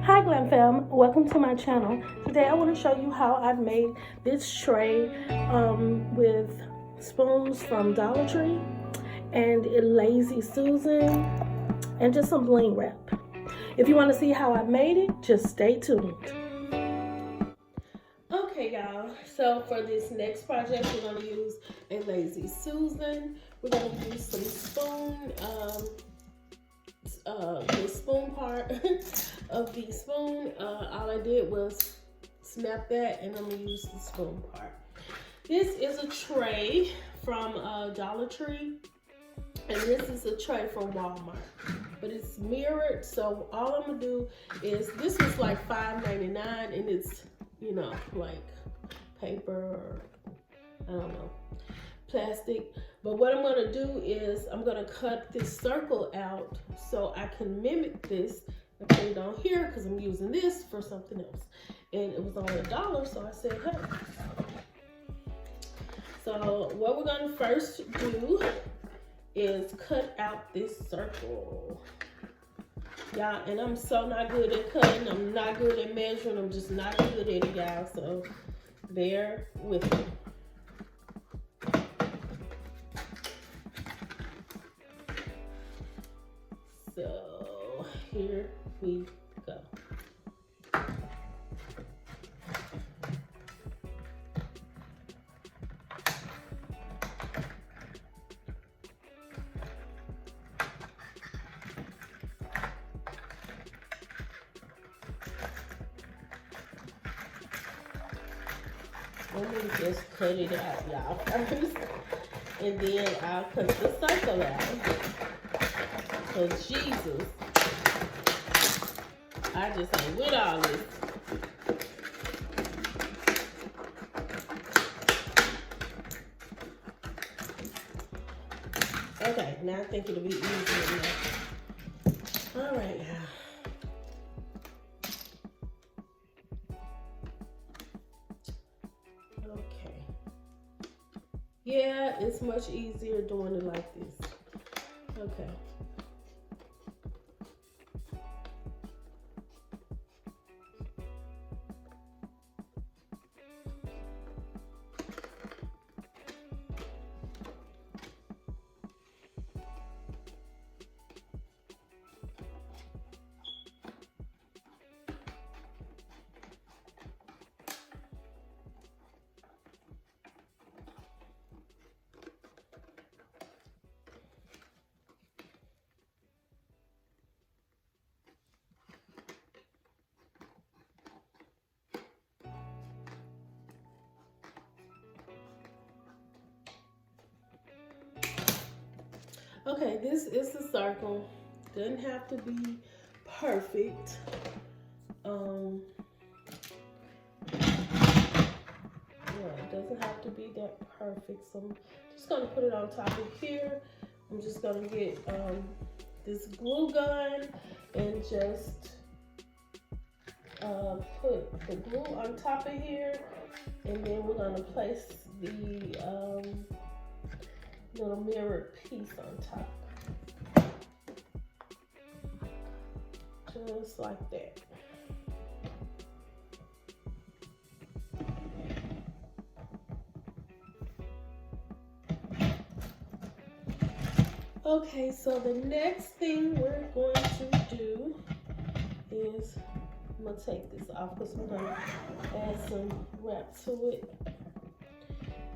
Hi Glam fam, welcome to my channel. Today I want to show you how I've made this tray with spoons from Dollar Tree and a Lazy Susan and just some bling wrap. If you want to see how I made it, just stay tuned. Okay y'all, so for this next project we're going to use a Lazy Susan. We're going to use some spoon, the spoon part of the spoon. All I did was snap that and I'm going to use the spoon part. This is a tray from Dollar Tree and this is a tray from Walmart, but it's mirrored, so all I'm going to do is, this was like $5.99 and it's, you know, like paper or I don't know, plastic. But what I'm going to do is I'm going to cut this circle out so I can mimic this and put it on here because I'm using this for something else. And it was only $1, so I said, hey. So what we're going to first do is cut out this circle. Y'all, and I'm so not good at cutting. I'm not good at measuring. I'm just not good at it, y'all. So bear with me. So here we go. Let me just cut it out, y'all, first. And then I'll cut the circle out. So Jesus, I just ain't with all this. Okay, now I think it'll be easier now. All right, y'all. Yeah, it's much easier doing it like this. Okay. Okay, this is the circle. Doesn't have to be perfect. Yeah, it doesn't have to be that perfect. So I'm just gonna put it on top of here. I'm just gonna get this glue gun and just put the glue on top of here, and then we're gonna place the little mirrored piece on top, just like that. Okay, so the next thing we're going to do is, I'm gonna take this off because we're gonna add some wrap to it.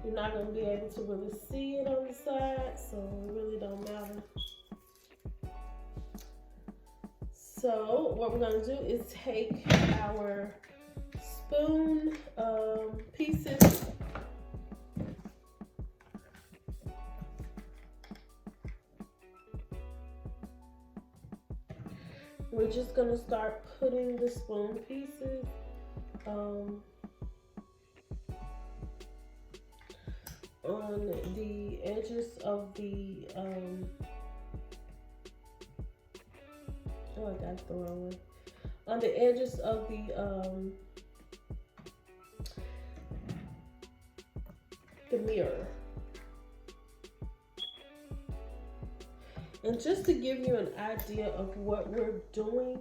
You're not gonna be able to really see it on the side, so it really don't matter. So what we're gonna do is take our spoon pieces, we're just gonna start putting the spoon pieces on the edges of the oh, I got it the wrong way. On the edges of the mirror. And just to give you an idea of what we're doing,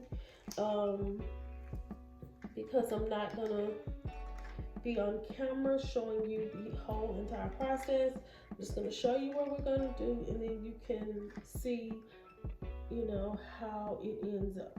because I'm not gonna be on camera showing you the whole entire process. I'm just gonna show you what we're gonna do, and then you can see, you know, how it ends up.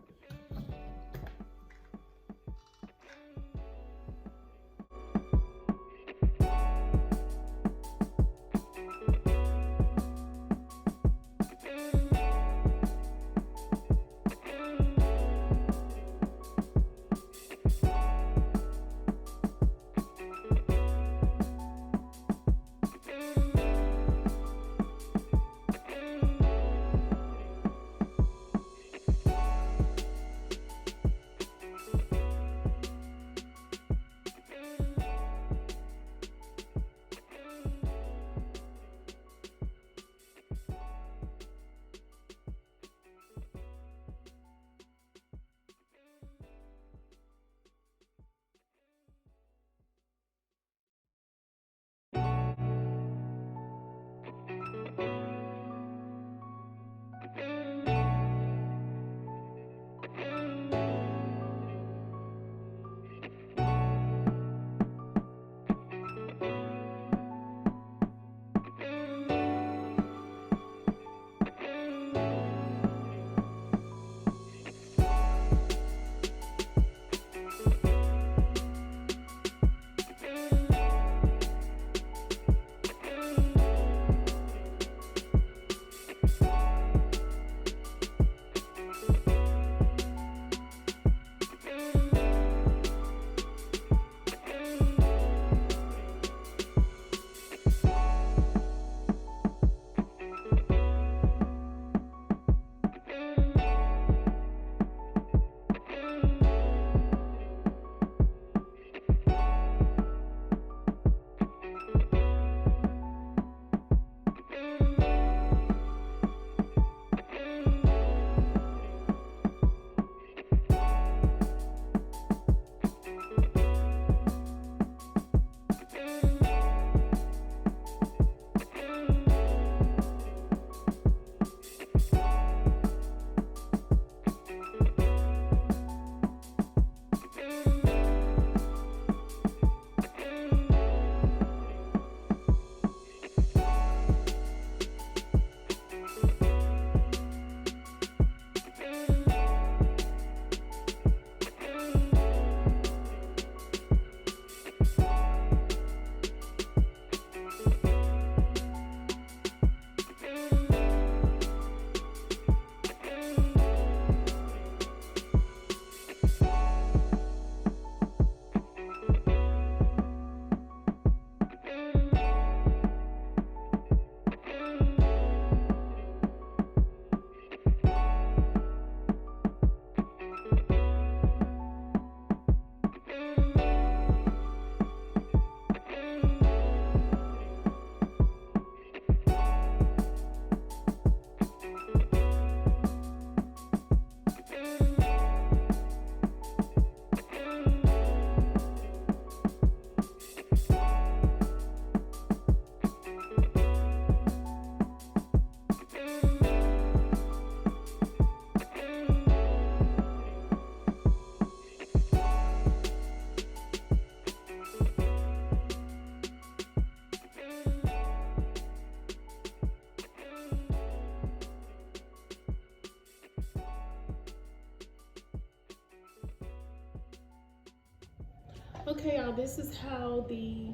Okay, y'all, this is how the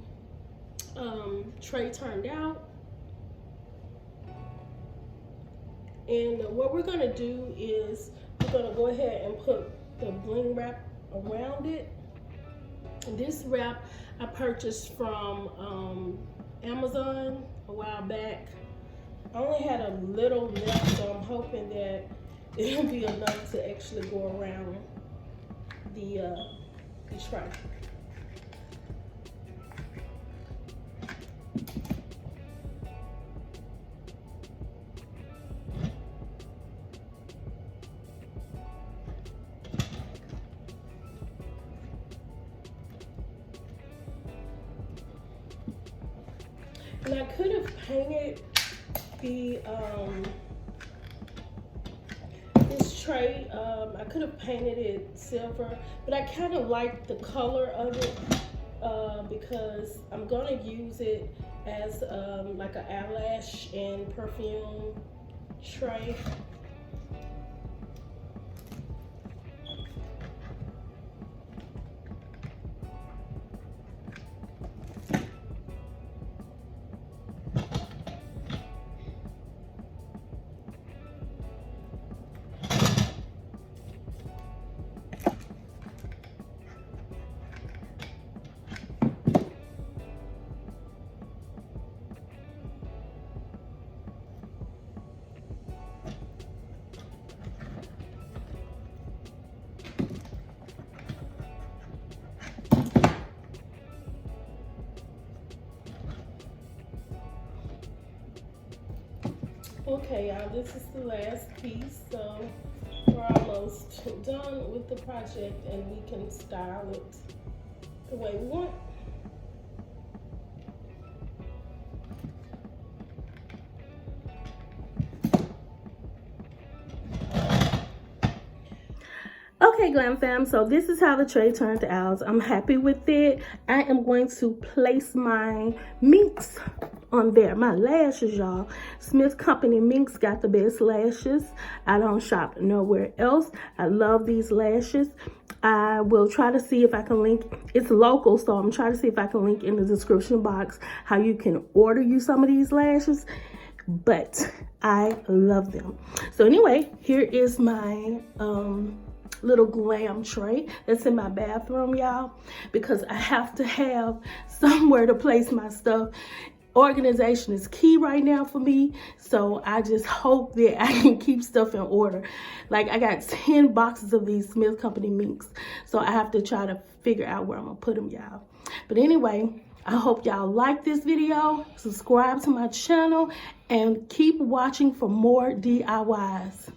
tray turned out. And what we're gonna do is we're gonna go ahead and put the bling wrap around it. This wrap I purchased from Amazon a while back. I only had a little left, so I'm hoping that it'll be enough to actually go around the tray. And I could have painted the this tray. I could have painted it silver, but I kind of like the color of it because I'm gonna use it as like an eyelash and perfume tray. Okay, y'all, this is the last piece, so we're almost done with the project and we can style it the way we want. Okay, Glam fam, so this is how the tray turned out. I'm happy with it. I am going to place my minks on there, my lashes, y'all. Smith Company minks got the best lashes. I don't shop nowhere else. I love these lashes. I will try to see if I can link, it's local, so I'm trying to see if I can link in the description box how you can order you some of these lashes, but I love them. So anyway, here is my little glam tray that's in my bathroom, y'all, because I have to have somewhere to place my stuff. Organization is key right now for me, so I just hope that I can keep stuff in order. Like, I got 10 boxes of these Smith Company minks, so I have to try to figure out where I'm gonna put them, y'all. But anyway, I hope y'all like this video. Subscribe to my channel and keep watching for more DIYs.